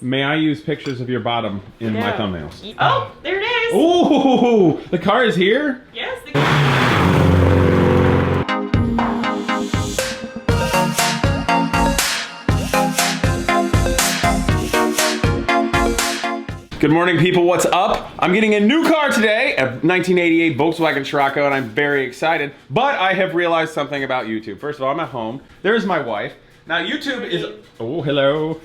May I use pictures of your bottom in my thumbnails? Oh, there it is. Oh, the car is here? Yes. Good morning, people. What's up? I'm getting a new car today, a 1988 Volkswagen Scirocco, and I'm very excited. But I have realized something about YouTube. First of all, I'm at home. There's my wife. Now, YouTube is... Oh, hello.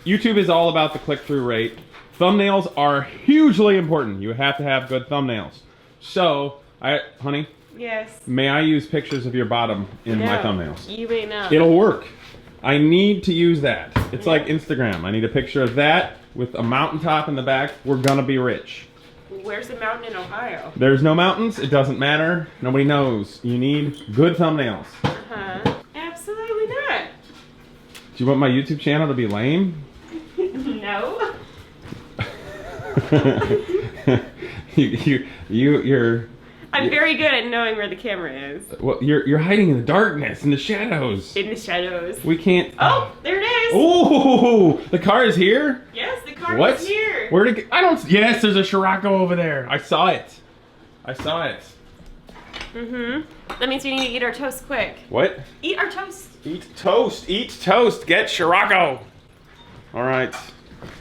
YouTube is all about the click-through rate. Thumbnails are hugely important. You have to have good thumbnails. So, honey? Yes. May I use pictures of your bottom in my thumbnails? You may not. It'll work. I need to use that. It's like Instagram. I need a picture of that with a mountaintop in the back. We're gonna be rich. Where's the mountain in Ohio? There's no mountains. It doesn't matter. Nobody knows. You need good thumbnails. Absolutely not. Do you want my YouTube channel to be lame? No. You're. I'm very good at knowing where the camera is. Well, you're hiding in the darkness, in the shadows. In the shadows. We can't. Oh, there it is. Oh, the car is here. Yes, the car is here. Where did it? I don't. Yes, there's a Scirocco over there. I saw it. That means we need to eat our toast quick. What? Eat our toast. Eat toast. Eat toast. Get Scirocco. All right.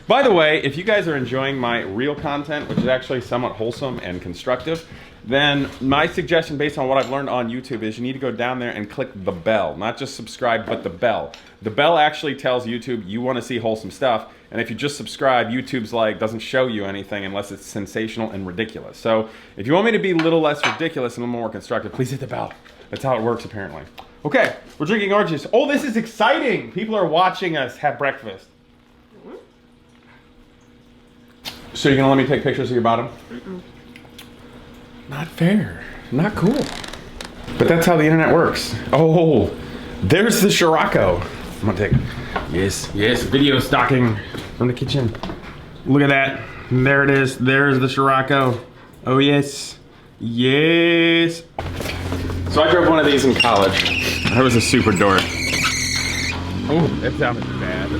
By the way, if you guys are enjoying my real content, which is actually somewhat wholesome and constructive, then my suggestion based on what I've learned on YouTube is you need to go down there and click the bell. Not just subscribe, but the bell. The bell actually tells YouTube you want to see wholesome stuff, and if you just subscribe, YouTube's like, doesn't show you anything unless it's sensational and ridiculous. So if you want me to be a little less ridiculous and a little more constructive, please hit the bell. That's how it works apparently. Okay, we're drinking orange juice. Oh, this is exciting! People are watching us have breakfast. So you're gonna let me take pictures of your bottom? Not fair. Not cool. But that's how the internet works. Oh, there's the Scirocco. I'm gonna take, yes, video stocking from the kitchen. Look at that. There it is. There's the Scirocco. Oh, yes. Yes. So I drove one of these in college. I was a super dork. Oh, that sounded bad.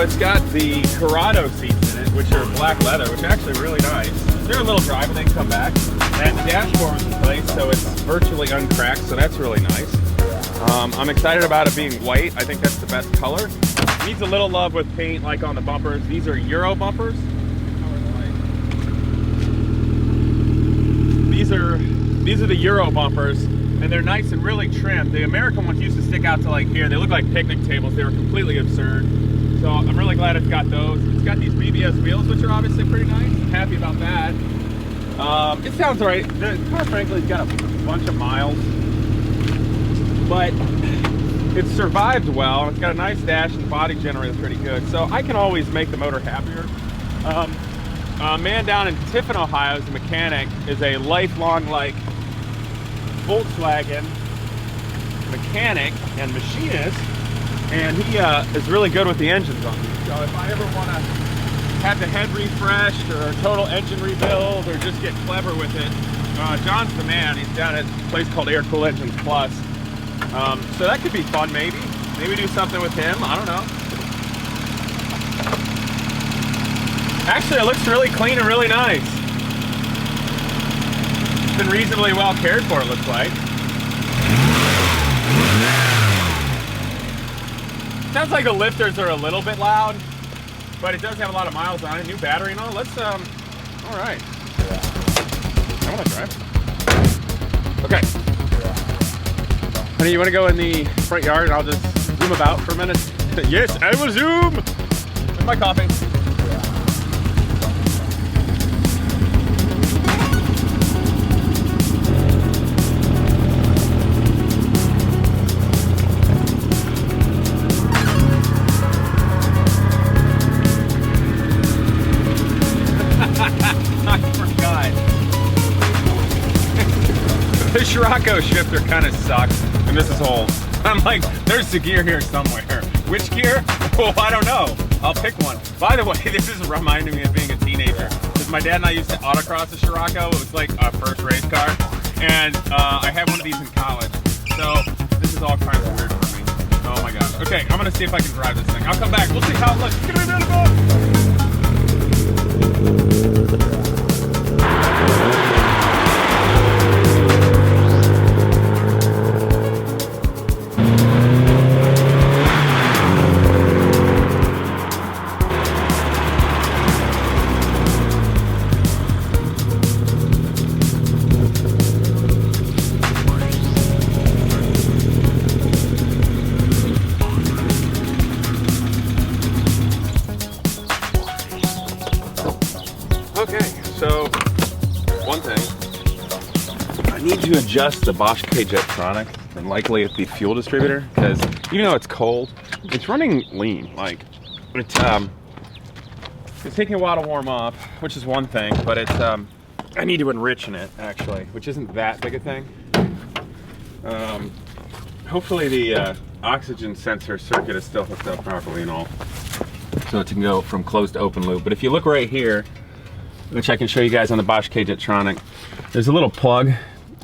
It's got the Corrado seats in it, which are black leather, which are actually really nice. They're a little dry, but they can come back. And the dashboard is in place, so it's virtually uncracked, so that's really nice. I'm excited about it being white. I think that's the best color. It needs a little love with paint, like on the bumpers. These are Euro bumpers. These are the Euro bumpers, and they're nice and really trimmed. The American ones used to stick out to like here. They look like picnic tables. They were completely absurd. So I'm really glad it's got those. It's got these BBS wheels, which are obviously pretty nice. I'm happy about that. It sounds right. The car, frankly, has got a bunch of miles, but it's survived well. It's got a nice dash, and the body generally is pretty good. So I can always make the motor happier. A man down in Tiffin, Ohio, is a mechanic, is a lifelong Volkswagen mechanic and machinist. And he is really good with the engines on these. So if I ever want to have the head refreshed or a total engine rebuild or just get clever with it, John's the man. He's down at a place called Air Cool Engines Plus. So that could be fun, maybe. Maybe do something with him. I don't know. Actually, it looks really clean and really nice. It's been reasonably well cared for, it looks like. Sounds like the lifters are a little bit loud, but it does have a lot of miles on it. New battery and all. Let's, all right. I want to drive. Okay. Honey, you want to go in the front yard and I'll just zoom about for a minute? Yes, I will zoom! With my coffee. The Scirocco shifter kind of sucks, and this is old. I'm like, there's the gear here somewhere. Which gear? Oh, I don't know. I'll pick one. By the way, this is reminding me of being a teenager. Because my dad and I used to autocross the Scirocco. It was like our first race car. And I had one of these in college. So this is all kind of weird for me. Oh my gosh. Okay, I'm gonna see if I can drive this thing. I'll come back. We'll see how it looks. Get rid of it. Okay, so one thing, I need to adjust the Bosch K-Jetronic and likely at the fuel distributor because even though it's cold, it's running lean. Like it's taking a while to warm up, which is one thing, but it's I need to enrich in it actually, which isn't that big a thing. Hopefully the oxygen sensor circuit is still hooked up properly and all, so it can go from closed to open loop. But if you look right here, which I can show you guys on the Bosch K-Jetronic, there's a little plug,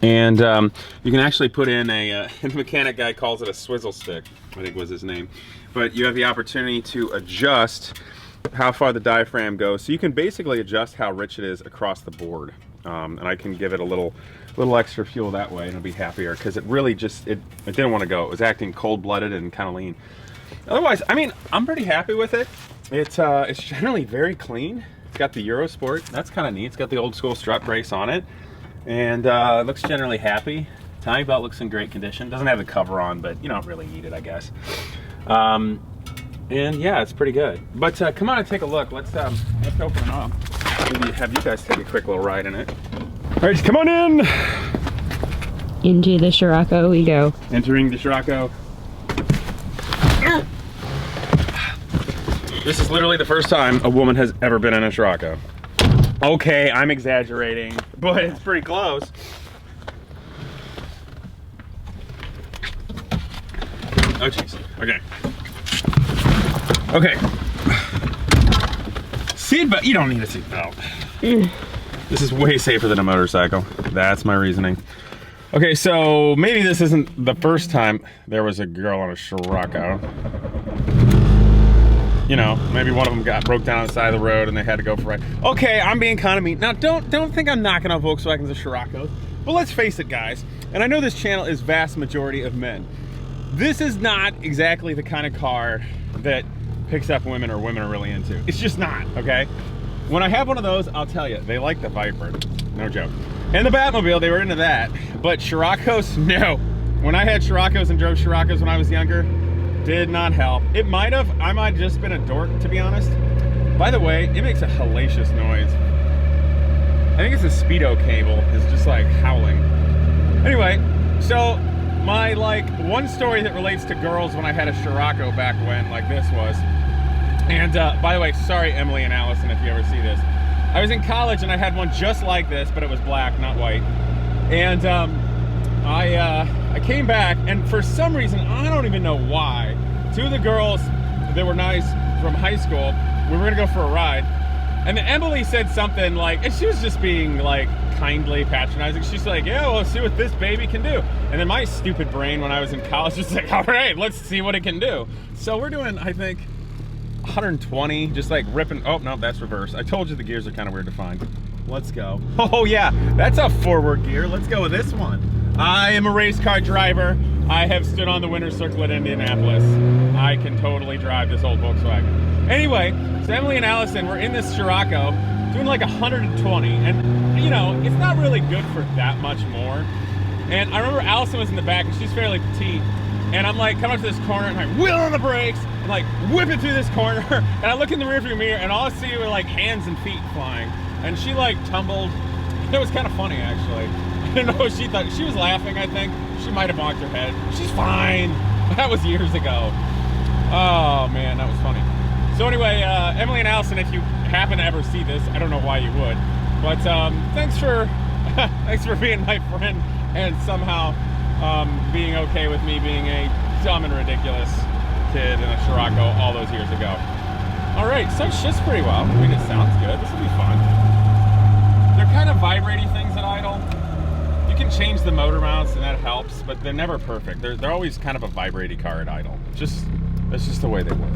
and you can actually put in a, the mechanic guy calls it a swizzle stick, I think was his name. But you have the opportunity to adjust how far the diaphragm goes. So you can basically adjust how rich it is across the board. And I can give it a little extra fuel that way and it'll be happier because it really just, it didn't want to go. It was acting cold-blooded and kind of lean. Otherwise, I mean, I'm pretty happy with it. It's generally very clean. It's got the Eurosport, that's kind of neat. It's got the old school strut brace on it, and it looks generally happy. Timing belt looks in great condition. Doesn't have the cover on, but you don't really need it, I guess. And yeah, it's pretty good. But come on and take a look. Let's open it up. Maybe have you guys take a quick little ride in it. All right, come on in. Into the Scirocco we go. Entering the Scirocco. This is literally the first time a woman has ever been in a Scirocco. Okay, I'm exaggerating, but it's pretty close. Oh jeez, okay. Okay. Seatbelt, you don't need a seatbelt. This is way safer than a motorcycle. That's my reasoning. Okay, so maybe this isn't the first time there was a girl on a Scirocco. You know, maybe one of them broke down on the side of the road and they had to go for a ride. Okay, I'm being kind of mean. Now, don't think I'm knocking on Volkswagens or Sciroccos, but let's face it, guys. And I know this channel is vast majority of men. This is not exactly the kind of car that picks up women or women are really into. It's just not, okay? When I have one of those, I'll tell you, they like the Viper. No joke. And the Batmobile, they were into that. But Sciroccos, no. When I had Sciroccos and drove Sciroccos when I was younger, did not help. It might have. I might have just been a dork, to be honest. By the way, it makes a hellacious noise. I think it's a Speedo cable. It's just like howling. Anyway, so my one story that relates to girls when I had a Scirocco back when, like this was. And by the way, sorry Emily and Allison if you ever see this. I was in college and I had one just like this, but it was black, not white. And I came back, and for some reason, I don't even know why, two of the girls that were nice from high school, we were gonna go for a ride, and then Emily said something like, and she was just being like kindly patronizing. She's like, yeah, well, let's see what this baby can do. And then my stupid brain when I was in college was like, all right, let's see what it can do. So we're doing, I think, 120, just like ripping. Oh, no, that's reverse. I told you the gears are kind of weird to find. Let's go. Oh, yeah, that's a forward gear. Let's go with this one. I am a race car driver. I have stood on the winner's circle at Indianapolis. I can totally drive this old Volkswagen. Anyway, so Emily and Allison, we're in this Scirocco doing like 120. And, you know, it's not really good for that much more. And I remember Allison was in the back, and she's fairly petite. And I'm like coming up to this corner, and I'm wheel on the brakes, and like whipping through this corner. And I look in the rearview mirror, and all I see were like hands and feet flying. And she like tumbled. It was kind of funny, actually. I don't know what she thought. She was laughing, I think. She might have bonked her head. She's fine. That was years ago. Oh man, that was funny. So anyway, Emily and Allison, if you happen to ever see this, I don't know why you would, but thanks for being my friend and somehow being okay with me being a dumb and ridiculous kid in a Scirocco all those years ago. All right, so it shifts pretty well. I mean, it sounds good. This will be fun. They're kind of vibrating things at idle. You can change the motor mounts and that helps, but they're never perfect. They're always kind of a vibrating car at idle. That's just the way they work.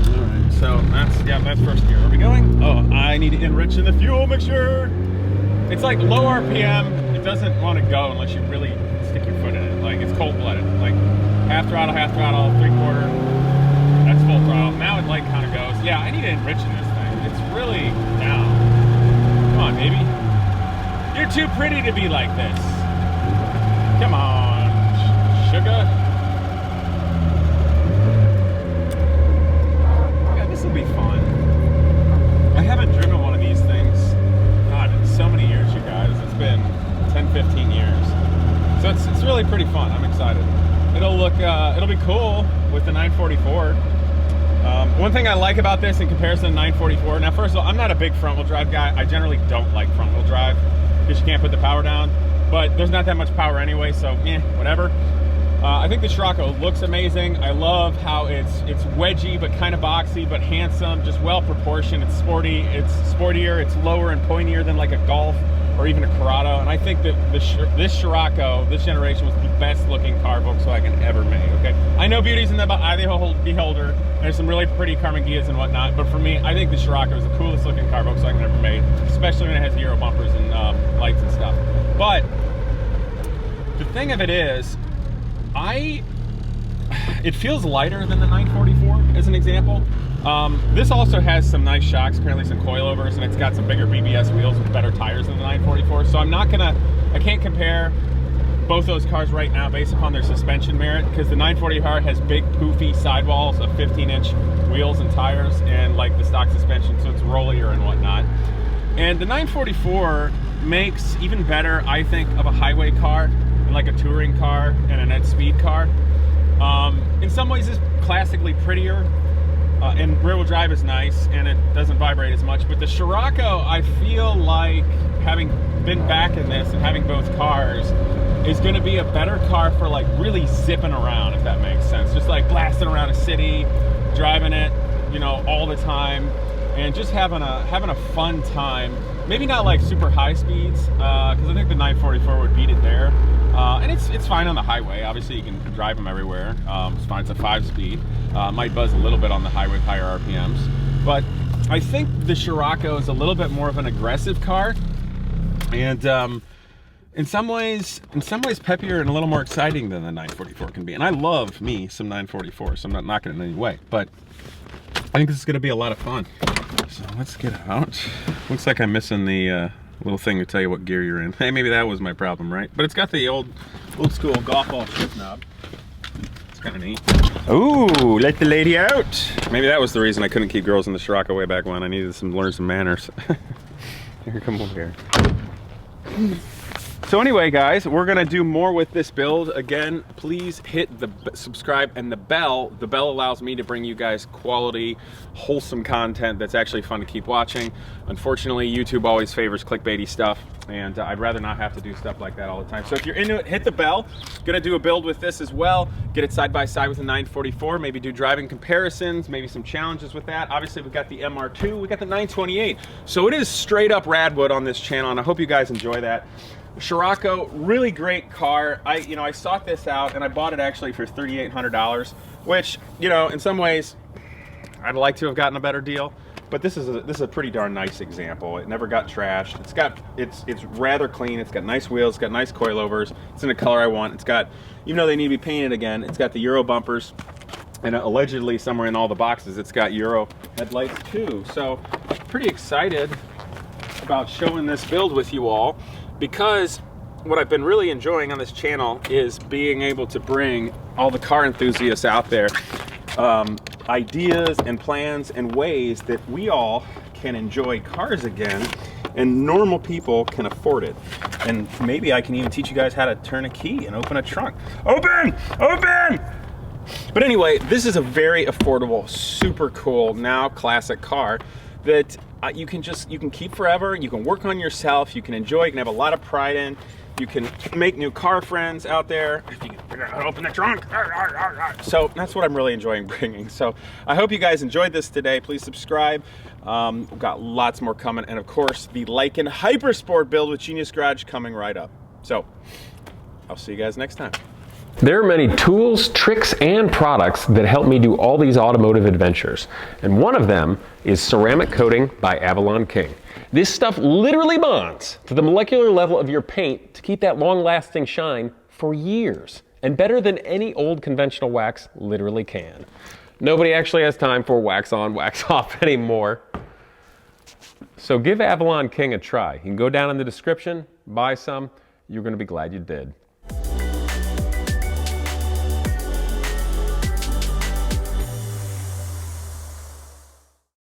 All right, so that's first gear. Are we going? Oh, I need to enrich in the fuel mixture. It's like low RPM. It doesn't want to go unless you really stick your foot in it. Like it's cold-blooded. Like half throttle, 3/4. That's full throttle. Now it like kind of goes. Yeah, I need to enrich in this thing. It's really down. Come on, baby. You're too pretty to be like this. Come on, sugar. Yeah, this will be fun. I haven't driven one of these things, God, in so many years, you guys. It's been 10, 15 years. So it's really pretty fun. I'm excited. It'll be cool with the 944. One thing I like about this in comparison to 944, now first of all, I'm not a big front wheel drive guy. I generally don't like front wheel drive because you can't put the power down, but there's not that much power anyway, so whatever. I think the Scirocco looks amazing. I love how it's wedgy but kind of boxy but handsome, just well proportioned. It's sporty, it's sportier, it's lower and pointier than like a Golf or even a Corrado, and I think that this Scirocco, this generation, was the best looking car Volkswagen ever made, okay? I know beauty's in the eye of the beholder, there's some really pretty Carmengias and whatnot, but for me, I think the Scirocco is the coolest looking car Volkswagen ever made, especially when it has Euro bumpers and lights and stuff. But the thing of it is, it feels lighter than the 944, as an example. This also has some nice shocks, apparently some coilovers, and it's got some bigger BBS wheels with better tires than the 944. So I can't compare both those cars right now based upon their suspension merit, because the 944 has big poofy sidewalls of 15-inch wheels and tires and like the stock suspension, so it's rollier and whatnot. And the 944 makes even better, I think, of a highway car and like a touring car and a net speed car. In some ways it's classically prettier, and rear wheel drive is nice and it doesn't vibrate as much, but the Scirocco, I feel like, having been back in this and having both cars, is going to be a better car for like really zipping around, if that makes sense. Just like blasting around a city, driving it, you know, all the time, and just having a fun time. Maybe not like super high speeds, because I think the 944 would beat it there. And it's fine on the highway. Obviously, you can drive them everywhere. It's fine. It's a 5-speed. Might buzz a little bit on the highway with higher RPMs. But I think the Scirocco is a little bit more of an aggressive car, and in some ways peppier and a little more exciting than the 944 can be. And I love me some 944, so I'm not knocking it in any way. But I think this is going to be a lot of fun. So let's get out. Looks like I'm missing the little thing to tell you what gear you're in. Hey, maybe that was my problem, right? But it's got the old school golf ball shift knob. It's kind of neat. Ooh, let the lady out. Maybe that was the reason I couldn't keep girls in the Scirocco way back when. I needed to learn some manners. Here, come over here. So anyway, guys, we're gonna do more with this build. Again, please hit the subscribe and the bell. The bell allows me to bring you guys quality, wholesome content that's actually fun to keep watching. Unfortunately, YouTube always favors clickbaity stuff, and I'd rather not have to do stuff like that all the time. So if you're into it, hit the bell. Gonna do a build with this as well. Get it side by side with the 944, maybe do driving comparisons, maybe some challenges with that. Obviously, we've got the MR2, we got the 928. So it is straight up Radwood on this channel, and I hope you guys enjoy that. Scirocco, really great car. I sought this out and I bought it actually for $3,800, which, in some ways I'd like to have gotten a better deal, but this is a pretty darn nice example. It never got trashed. It's rather clean. It's got nice wheels, it's got nice coilovers. It's in the color I want. It's got, even though they need to be painted again, it's got the Euro bumpers, and allegedly somewhere in all the boxes it's got Euro headlights too. So pretty excited about showing this build with you all, because what I've been really enjoying on this channel is being able to bring all the car enthusiasts out there ideas and plans and ways that we all can enjoy cars again, and normal people can afford it. And maybe I can even teach you guys how to turn a key and open a trunk. Open! Open! But anyway, this is a very affordable, super cool, now classic car that you can keep forever. You can work on yourself. You can enjoy. You can have a lot of pride in. You can make new car friends out there if you can figure out how to open the trunk. So that's what I'm really enjoying bringing. So I hope you guys enjoyed this today. Please subscribe. We've got lots more coming, and of course the Lykan Hypersport build with Genius Garage coming right up. So I'll see you guys next time. There are many tools, tricks, and products that help me do all these automotive adventures. And one of them is ceramic coating by Avalon King. This stuff literally bonds to the molecular level of your paint to keep that long-lasting shine for years. And better than any old conventional wax literally can. Nobody actually has time for wax on, wax off anymore. So give Avalon King a try. You can go down in the description, buy some. You're going to be glad you did.